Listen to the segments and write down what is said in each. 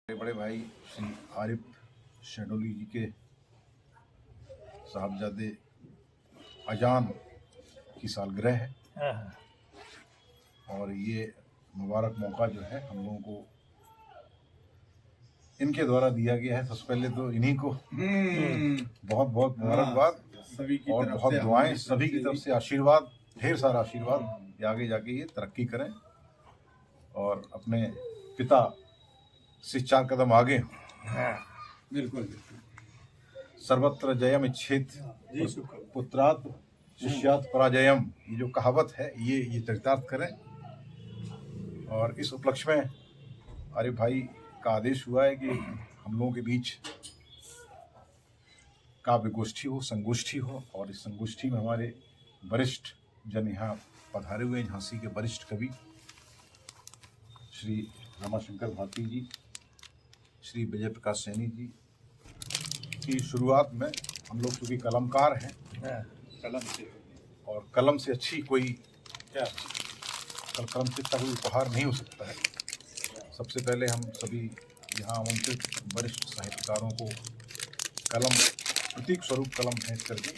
बड़े भाई श्री आरिफ शेडोली जी के साहबजादे अजान की सालगिरह है और ये मुबारक मौका जो है हम लोगों को इनके द्वारा दिया गया है। सबसे पहले तो इन्हीं को बहुत बहुत मुबारकबाद और बहुत दुआएं, सभी की तरफ से आशीर्वाद, ढेर सारा आशीर्वाद, आगे जाके ये तरक्की करें और अपने पिता से 4 कदम आगे। बिल्कुल सर्वत्र जयम इच्छेत पुत्रात् शिष्यात् पराजयम, ये जो कहावत है ये चरितार्थ करें। और इस उपलक्ष्य में आरिफ भाई का आदेश हुआ है कि हम लोगों के बीच काव्य गोष्ठी हो, संगोष्ठी हो, और इस संगोष्ठी में हमारे वरिष्ठ जन यहाँ पधारे हुए हैं। झांसी के वरिष्ठ कवि श्री रमाशंकर भारती जी, श्री विजय प्रकाश सैनी जी की शुरुआत में हम लोग चूँकि कलमकार हैं, कलम से, और कलम से अच्छी कोई कलम से अच्छा कोई उपहार नहीं हो सकता है। सबसे पहले हम सभी यहाँ आमंत्रित वरिष्ठ साहित्यकारों को कलम, प्रतीक स्वरूप कलम भेंट करके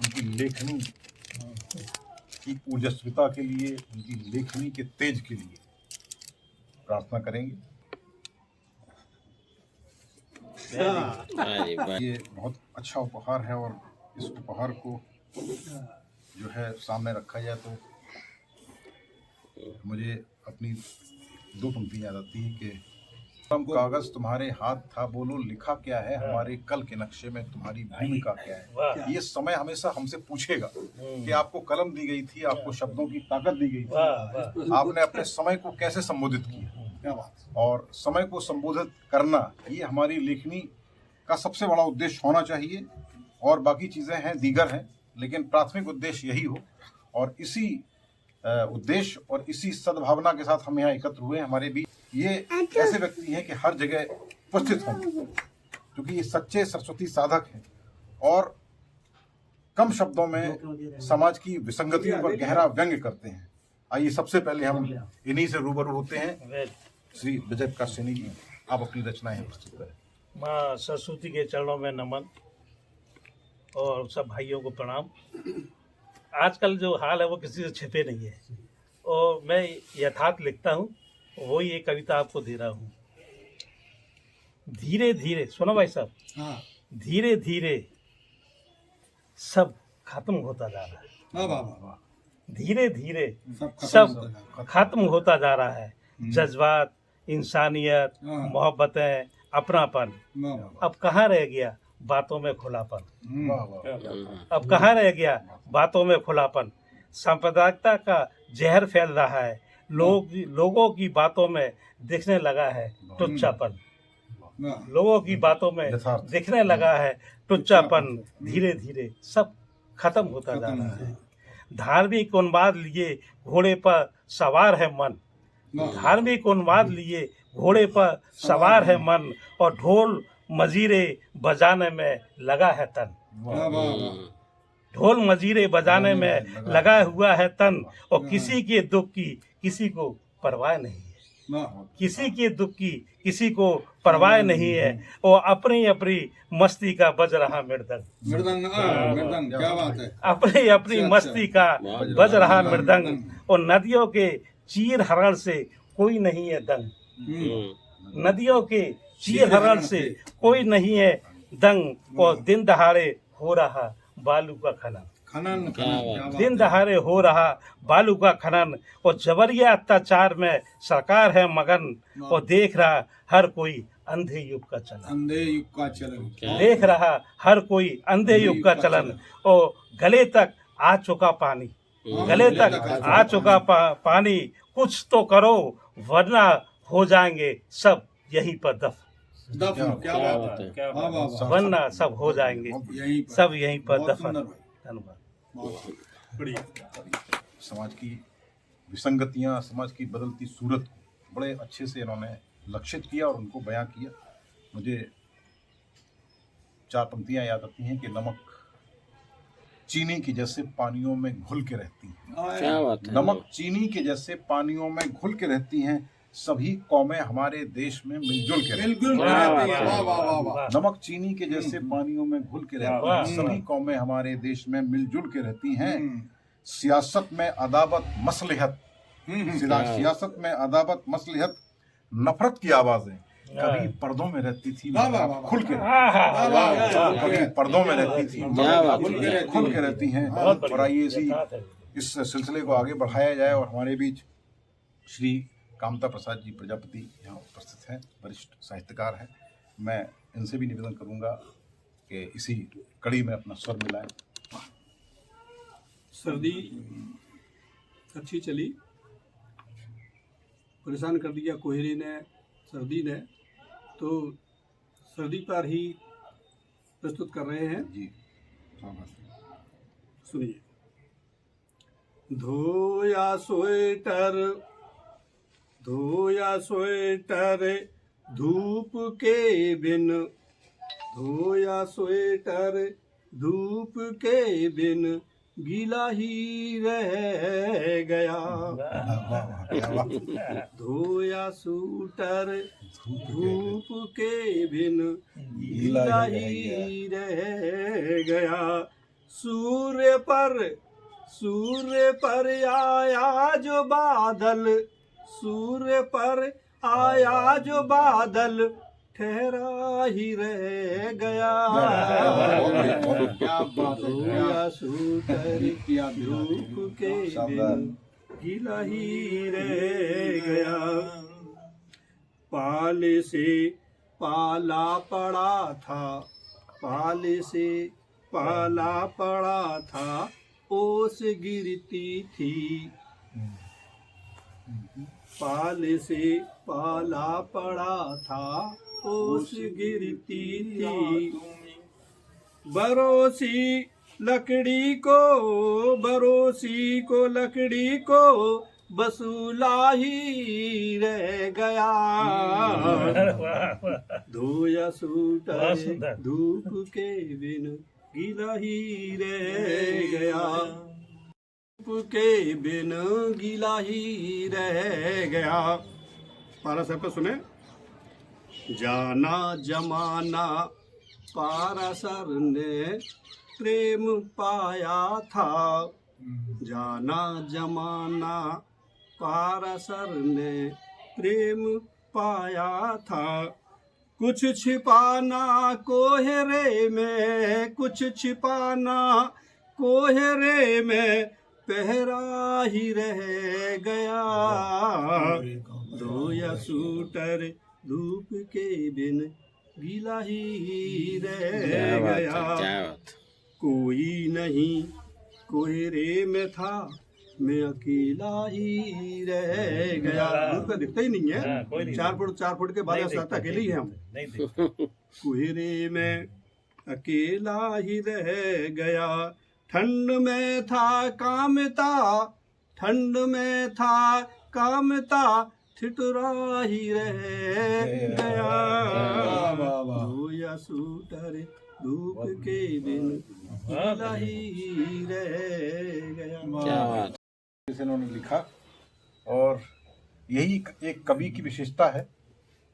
उनकी लेखनी की ओजस्विता के लिए, उनकी लेखनी के तेज के लिए प्रार्थना करेंगे। ये बहुत अच्छा उपहार है और इस उपहार को जो है सामने रखा जाए तो मुझे अपनी 2 पंक्ति याद आती है कि कलम कागज तुम्हारे हाथ था, बोलो लिखा क्या है, हमारे कल के नक्शे में तुम्हारी भूमिका क्या है। ये समय हमेशा हमसे पूछेगा कि आपको कलम दी गई थी, आपको शब्दों की ताकत दी गई थी, आपने अपने समय को कैसे संबोधित किया। और समय को संबोधित करना ये हमारी लेखनी का सबसे बड़ा उद्देश्य होना चाहिए, और बाकी चीज़ें हैं, दीगर हैं, लेकिन प्राथमिक उद्देश्य यही हो। और इसी उद्देश्य और इसी सद्भावना के साथ हम यहाँ एकत्र हुए। हमारे बीच ये ऐसे व्यक्ति हैं कि हर जगह उपस्थित होंगे, क्योंकि ये सच्चे सरस्वती साधक हैं और कम शब्दों में समाज की विसंगतियों पर गहरा व्यंग्य करते हैं। आइए सबसे पहले हम इन्हीं से रूबरू होते हैं। श्री विजय प्रकाश सैनी जी, आप अपनी रचनाएं प्रस्तुत करें। माँ सरस्वती के चरणों में नमन और सब भाइयों को प्रणाम। आजकल जो हाल है वो किसी से छिपे नहीं है, और मैं यथार्थ लिखता हूँ, वही एक कविता आपको दे रहा हूँ। धीरे धीरे, सुनो भाई साहब, धीरे धीरे सब खत्म होता जा रहा है। धीरे धीरे सब खत्म होता जा रहा है। जज्बात, इंसानियत, मोहब्बतें, अपनापन, अब कहाँ रह गया बातों में खुलापन। अब कहाँ रह गया बातों में खुलापन। सांप्रदायिकता का जहर फैल रहा है, लोगों की बातों में दिखने लगा है टुच्चापन। लोगों की बातों में दिखने लगा है टुच्चापन। धीरे धीरे सब खत्म होता जा रहा है। धार्मिक उन्माद लिए घोड़े पर सवार है मन, धार्मिक उन्माद लिए घोड़े पर सवार है मन, और ढोल मजीरे बजाने में लगा है तन। ढोल मजीरे बजाने में लगा हुआ है तन, और किसी के दुख की किसी को परवाह नहीं है। किसी के दुख की किसी को परवाह नहीं है, और अपनी अपनी मस्ती का बज रहा मृदंग। मृदंग क्या बात है। अपनी अपनी मस्ती का बज रहा मृदंग, और नदियों के चीर हरण से कोई नहीं है दंग। नदियों के चीर हरण से कोई नहीं है दंग, और दिन दहाड़े हो रहा बालू का खनन। दिन दहाड़े हो रहा बालू का खनन, और जबरिया अत्याचार में सरकार है मगन, और देख रहा हर कोई अंधे युग का चलन। अंधे युग का चलन देख रहा हर कोई अंधे युग का चलन, और गले तक आ चुका पानी, गले तक आ चुका पानी। कुछ तो करो वरना हो जाएंगे सब यहीं पर दफन। क्या बात है, वरना सब हो जाएंगे सब यहीं पर दफन। धन्यवाद। समाज की विसंगतियां, समाज की बदलती सूरत को बड़े अच्छे से इन्होंने लक्षित किया और उनको बयां किया। मुझे 4 पंक्तियां याद आती हैं कि नमक चीनी की जैसे पानियों में घुल के रहती हैं। क्या बात है। नमक चीनी के जैसे पानियों में घुल के रहती हैं, सभी कौमें हमारे देश में मिलजुल के रहती बिल्कुल रहती है। वाह वाह वाह वाह। हैं। नमक चीनी के जैसे पानियों में घुल के रहती हैं। सभी कौमें हमारे देश में मिलजुल के रहती हैं। सियासत में अदावत मसलिहत, सियासत में अदावत मसलिहत, नफरत की आवाजें कभी पर्दों में रहती थी खुल के, कभी पर्दों में रहती थी खुल के रहती हैं। और आइए इस सिलसिले को आगे बढ़ाया जाए और हमारे बीच श्री कामता प्रसाद जी प्रजापति यहाँ उपस्थित हैं, वरिष्ठ साहित्यकार हैं। मैं इनसे भी निवेदन करूंगा कि इसी कड़ी में अपना स्वर मिलाएं। सर्दी अच्छी चली, परेशान कर दिया कोहरे ने, सर्दी ने, तो सर्दी पर ही प्रस्तुत कर रहे हैं। जी सुनिए। धोया स्वेटर, धोया स्वेटर धूप के बिन, धोया स्वेटर धूप के बिन गीला ही रह गया। धोया सूटर धूप के बिन गीला ही रह गया। सूर्य पर आया जो बादल, सूर्य पर आया जो बादल ठहरा ही रह गया। क्या बात है। धोया सूटर धूप के बिन गीला ही रह गया। पाले से पाला पड़ा था, पाले से पाला पड़ा था, ओस गिरती थी। पाले से पाला पड़ा था, ओस गिरती थी। बरोसी लकड़ी को, बरोसी को लकड़ी को बसूला ही रह गया। धोया सूटर धूप के बिन गीला ही रह गया। धूप के बिन गीला ही रह गया। पारा साहब का सुने। जाना जमाना पारासर ने प्रेम पाया था, जाना जमाना पारासर ने प्रेम पाया था। कुछ छिपाना कोहरे में, कुछ छिपाना कोहरे में पहरा ही रह गया। धोया सूटर धूप के बिन गीला ही रह गया। कोई नहीं कोहरे में था, मैं अकेला ही रह गया। धूप का दिखता ही नहीं है। 4 फुट के बाद ऐसा अकेले ही हैं हम। कोहरे में अकेला ही रह गया। ठंड में था कामता, ठंड में था कामता, ठिठुरा ही रह गया। धोया सूटर धूप के बिन गीला ही रह गया। इसे उन्होंने लिखा और यही एक कवि की विशेषता है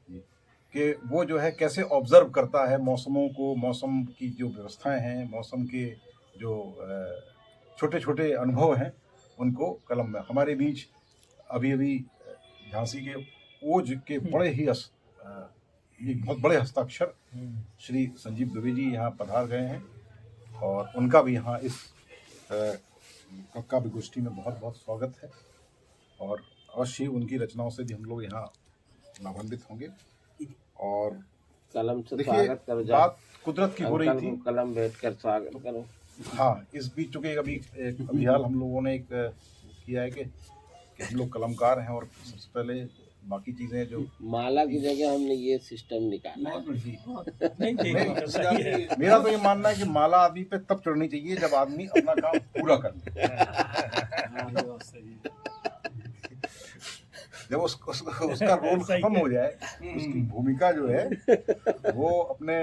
कि वो जो है कैसे ऑब्जर्व करता है मौसमों को, मौसम की जो व्यवस्थाएं हैं, मौसम के जो छोटे छोटे अनुभव हैं उनको कलम में। हमारे बीच अभी अभी झांसी के ओज के बड़े ही एक बहुत बड़े हस्ताक्षर श्री संजीव दुबे जी यहाँ पधार गए हैं और उनका भी यहाँ इस काव्य गोष्ठी में बहुत बहुत स्वागत है और अवश्य उनकी रचनाओं से भी हम लोग यहाँ लाभान्वित होंगे। और कलम से देखिए स्वागत करो, बात कुदरत की हो रही थी। कलम बैठ कर स्वागत करो। हाँ, इस बीच चूंकि अभी हाल हम लोगों ने एक किया है कि हम लोग कलमकार हैं और सबसे पहले बाकी चीजें जो माला की जगह हमने ये सिस्टम निकाला। मेरा तो ये मानना है कि माला आदमी पे तब चढ़नी चाहिए जब आदमी अपना काम पूरा कर ले। जब उसका रोल खत्म हो जाए, उसकी भूमिका जो है वो अपने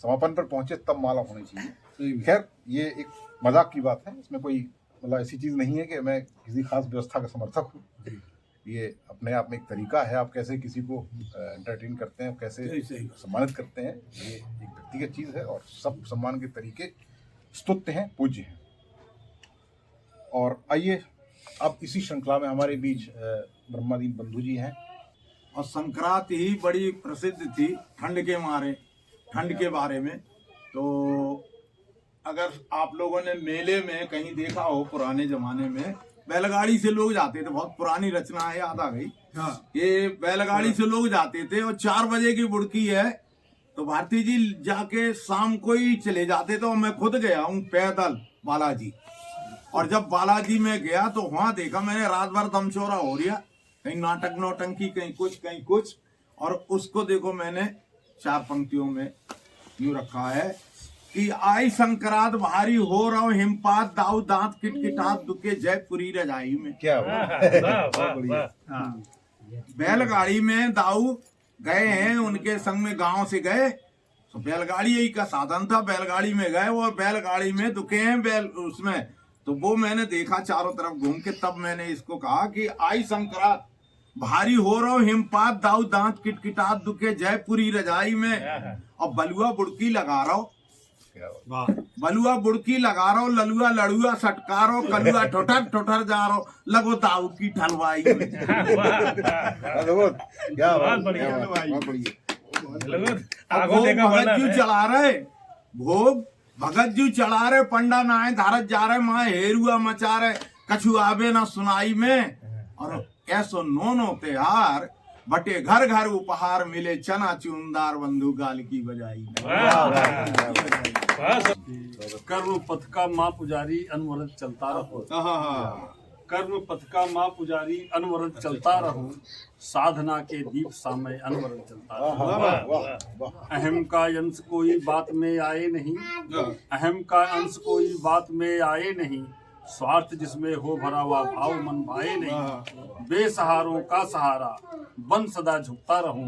समापन पर पहुंचे तब माला होनी चाहिए। खैर ये एक मजाक की बात है, इसमें कोई मतलब ऐसी चीज नहीं है कि मैं किसी खास व्यवस्था का समर्थक हूँ। ये अपने आप में एक तरीका है, आप कैसे किसी को एंटरटेन करते हैं, कैसे सम्मानित करते हैं, ये एक व्यक्तिगत चीज़ है और सब सम्मान के तरीके स्तुत्य हैं, पूज्य हैं। और आइए अब इसी श्रृंखला में हमारे बीच ब्रह्मादीन बंधु जी हैं। और संक्रांति ही बड़ी प्रसिद्ध थी ठंड के मारे, ठंड के बारे में। तो अगर आप लोगों ने मेले में कहीं देखा हो, पुराने जमाने में बैलगाड़ी से लोग जाते थे, बहुत पुरानी रचना है, याद आ गई। ये बैलगाड़ी से लोग जाते थे और 4 बजे की बुड़की है तो भारती जी जाके शाम को ही चले जाते थे। और मैं खुद गया हूँ पैदल बालाजी, और जब बालाजी में गया तो वहां देखा मैंने रात भर दमचोरा हो रहा, कहीं नाटक नौटंकी, कहीं कुछ, और उसको देखो मैंने 4 पंक्तियों में यूं रखा है कि आई संक्रांत भारी हो रहा हिमपात, दाऊ दांत किटकिटात दुखे जयपुरी रजाई में। क्या बैलगाड़ी में दाऊ गए हैं, उनके संग में गांव से गए, तो बैलगाड़ी यही का साधन था, बैलगाड़ी में गए और बैलगाड़ी में दुखे हैं बैल उसमें। तो वो मैंने देखा चारों तरफ घूम के, तब मैंने इसको कहा कि आई संक्रांत भारी हो रहा हिमपात, दाऊ दांत किटकिटात दुखे जयपुरी रजाई में। और बलुआ बुड़की लगा रहा हो, बलुआ बुड़की लगा रहा हो, ललुआ लड़ुआ सटका रहा हो, कलुआ ठोठर ठोठर जा रहा हो, लगो दाऊ की ठलवाई में। क्या बात, भगत जी चला रहे भोग, भगत जी चढ़ा रहे, पंडा नाए धारत जा रहे, माँ हेरुआ मचा रहे, कछु आवे ना सुनाई में। और ऐसो नोनो त्योहार बटे घर घर उपहार मिले, चना चुनदार बंधु गाल की बजाई। कर्म पथ का माँ पुजारी अनवरत चलता रहो, कर्म पथ का माँ पुजारी अनवरत चलता रहो, साधना के दीप सामय अनवरत चलता रहो। अहम का अंश कोई बात में आए नहीं, अहम का अंश कोई बात में आए नहीं, स्वार्थ जिसमें हो भरा हुआ भाव मन भाए नहीं, बेसहारों का सहारा बन सदा झुकता रहूं,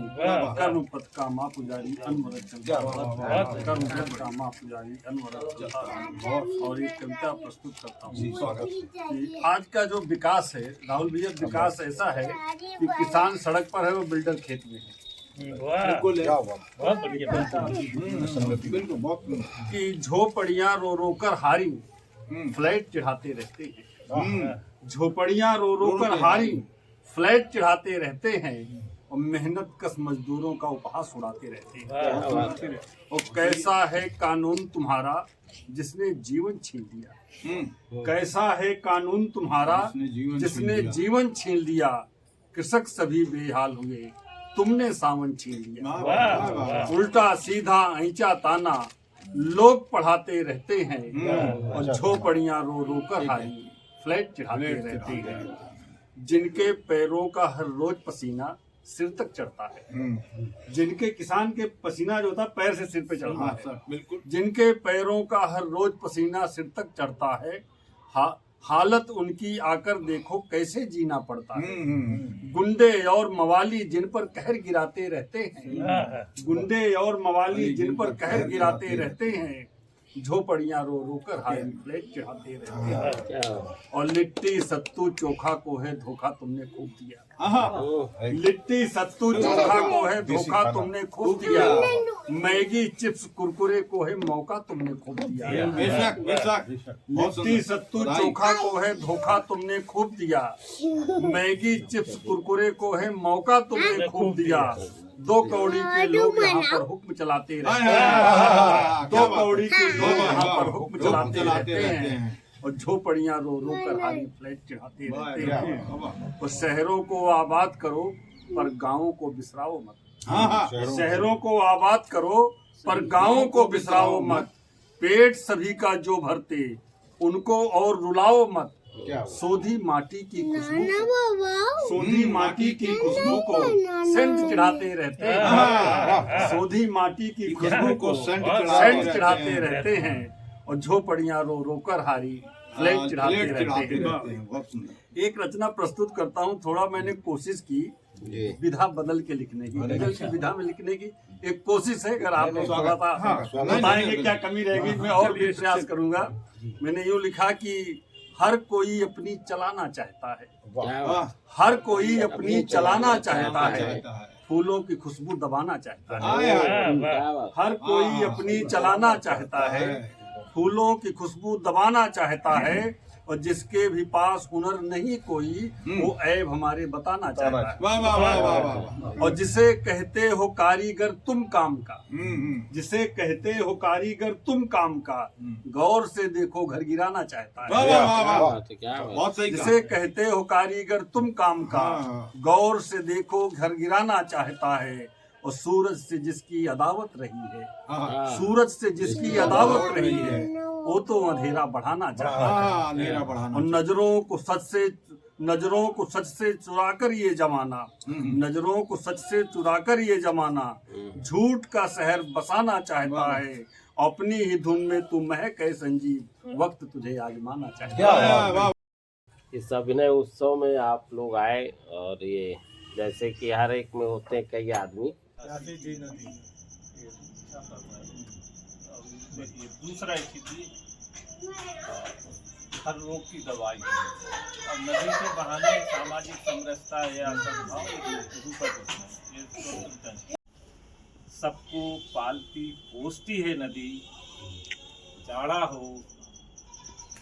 कर्म पथ का माँ पुजारी अनवरत चलता रहूं, कर्म पथ का माँ पुजारी अनवरत चलता रहूं। और एक कविता प्रस्तुत करता हूँ कि आज का जो विकास है राहुल भैया, विकास ऐसा है कि किसान सड़क पर है, वो बिल्डर खेत में है। कि झोपड़ियाँ रो रो कर हारी, फ्लैट चढ़ाते रहते हैं, झोपड़ियाँ रो रो कर हारी, फ्लैट चढ़ाते रहते हैं, और मेहनत कश मजदूरों का उपहास उड़ाते रहते हैं। और कैसा है कानून तुम्हारा जिसने जीवन छीन लिया, कैसा है कानून तुम्हारा जिसने जीवन छीन लिया, कृषक सभी बेहाल हुए, तुमने सावन छीन लिया। उल्टा सीधा ऐंचा ताना लोग पढ़ाते रहते हैं, और झोपड़ियाँ रो रो कर हारी, फ्लैट चढ़ाते रहते हैं। जिनके पैरों का हर रोज पसीना सिर तक चढ़ता है, जिनके किसान के पसीना जो होता है पैर से सिर पे चढ़ता है, बिल्कुल, जिनके पैरों का हर रोज पसीना सिर तक चढ़ता है, हालत उनकी आकर देखो कैसे जीना पड़ता है। गुंडे और मवाली जिन पर कहर गिराते रहते हैं, गुंडे और मवाली जिन पर कहर गिराते रहते हैं, झोपड़ियाँ रो रो कर हाई प्लेट चढ़ाते रहते हैं। और लिट्टी सत्तू चोखा को है धोखा तुमने खूब दिया, लिट्टी सत्तू चोखा को है धोखा तुमने खूब दिया, मैगी चिप्स कुरकुरे को है मौका तुमने खूब दिया। लिट्टी सत्तू चोखा को है धोखा तुमने खूब दिया, मैगी चिप्स कुरकुरे को है मौका तुमने खूब दिया। 2 कौड़ी के लोग यहाँ पर हुक्म चलाते रहते हैं, 2 कौड़ी के लोग यहाँ पर हुक्म चलाते रहते हैं, और झोपड़ियाँ रो रो कर हारी फ्लैट चढ़ाते रहते हैं। और शहरों को आबाद करो पर गाँवों को बिसराओ मत, शहरों को आबाद करो पर गाँवों को बिसराओ मत, पेट सभी का जो भरते उनको और रुलाओ मत। सोधी माटी की खुशबू, सोधी माटी की खुशबू को सेंट चढ़ाते रहते हैं, सोधी माटी की खुशबू को सेंट चढ़ाते रहते हैं, और झोपड़ियाँ रो रो कर हारी फ्लैट चढ़ाते रहते हैं। एक रचना प्रस्तुत करता हूँ, थोड़ा मैंने कोशिश की विधा बदल के लिखने की, गजल की विधा में लिखने की एक कोशिश है। अगर आप लोग थोड़ा सा बताएंगे क्या कमी रहेगी, मैं और भी प्रयास करूंगा। मैंने यूँ लिखा कि हर कोई अपनी चलाना चाहता है, वाह हर कोई अपनी चलाना चाहता है, फूलों की खुशबू दबाना चाहता है। क्या बात हर कोई अपनी चलाना चाहता है, फूलों की खुशबू दबाना चाहता है, और जिसके भी पास हुनर नहीं कोई वो ऐब हमारे बताना चाहता है। वाह वाह वाह वाह वाह। और जिसे कहते हो कारीगर तुम काम का, जिसे कहते हो कारीगर तुम काम का, गौर से देखो घर गिराना चाहता वाह है। वाह वाह वाह। बात है, क्या बात बहुत सही जिसे कहा। कहते हो कारीगर तुम काम का, हाँ। गौर से देखो घर गिराना चाहता है। और सूरज से जिसकी अदावत रही है, हाँ सूरज से जिसकी अदावत रही है, वो तो अंधेरा बढ़ाना चाहता है। हाँ, अंधेरा बढ़ाना। और नजरों को सच से चुराकर ये जमाना, नजरों को सच से चुराकर ये जमाना, झूठ का शहर बसाना चाहता है। अपनी ही धुन में तू महक है संजीव, वक्त तुझे आजमाना चाहता है। वाह वाह। इस अभिनय उत्सव में आप लोग आए, और ये जैसे कि हर एक में होते हैं कई आदमी, देखिए दूसरा स्थिति हर रोग की दवाई है। और नदी के बहाने सामाजिक समरसता या सद्भाव सबको पालती पोसती है नदी। जाड़ा हो,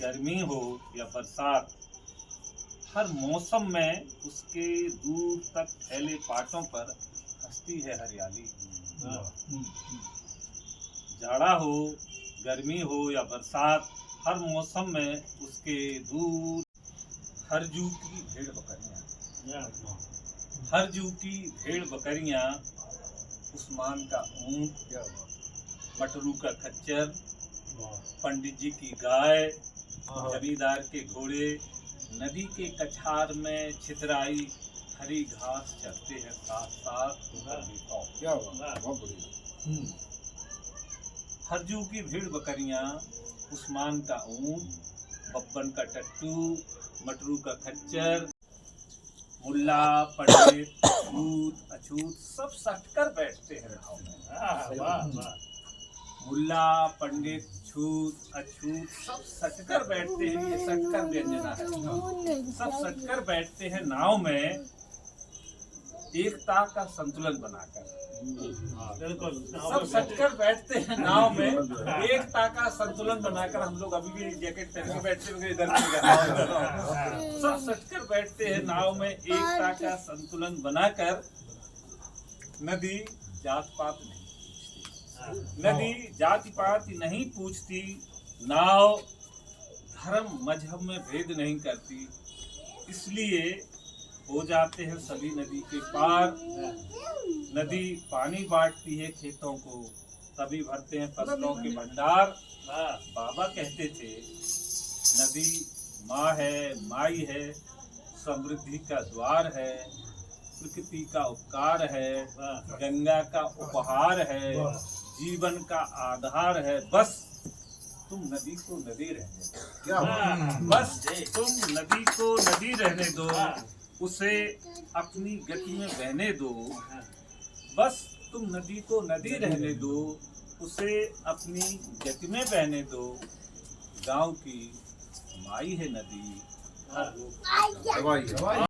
गर्मी हो या बरसात, हर मौसम में उसके दूर तक फैले पाटों पर हंसती है हरियाली। जाड़ा हो, गर्मी हो या बरसात, हर मौसम में उसके दूर हर जू की भेड़ बकरियां, हर जू की भेड़ बकरियां, उस्मान का ऊंट, मटरू का खच्चर, पंडित जी की गाय, जमींदार के घोड़े, नदी के कछार में छितराई हरी घास चरते हैं साथ साथ। क्या बात, बहुत बढ़िया। हर जू की भेड़ बकरियां, उस्मान का ऊंट, बब्बन का टट्टू, मटरू का खच्चर, मुल्ला पंडित छूत अछूत सब सटकर बैठते हैं नाव में। मुल्ला पंडित छूत अछूत सब सटकर बैठते हैं, ये सटकर व्यंजना है। सब सटकर बैठते हैं नाव में, एकता का संतुलन बनाकर। सब सटकर बैठते हैं नाव में, एकता का संतुलन बनाकर। हम लोग अभी भी जैकेट पहन के बैठते हुए इधर सब सटकर बैठते हैं नाव में, एकता का संतुलन बनाकर। नदी जात पात नहीं पूछती, नदी जाति पात नहीं पूछती, नाव धर्म मजहब में भेद नहीं करती। इसलिए हो जाते हैं सभी नदी के पार। नदी पानी बांटती है खेतों को, तभी भरते हैं फसलों के भंडार। बाबा कहते थे नदी माँ है, माई है, समृद्धि का द्वार है, प्रकृति का उपकार है, गंगा का उपहार है, जीवन का आधार है। बस तुम नदी को नदी रहने दो। क्या बस तुम नदी को नदी रहने दो, उसे अपनी गति में बहने दो। बस तुम नदी को नदी रहने दो, उसे अपनी गति में बहने दो। गांव की माई है नदी। दवाई है।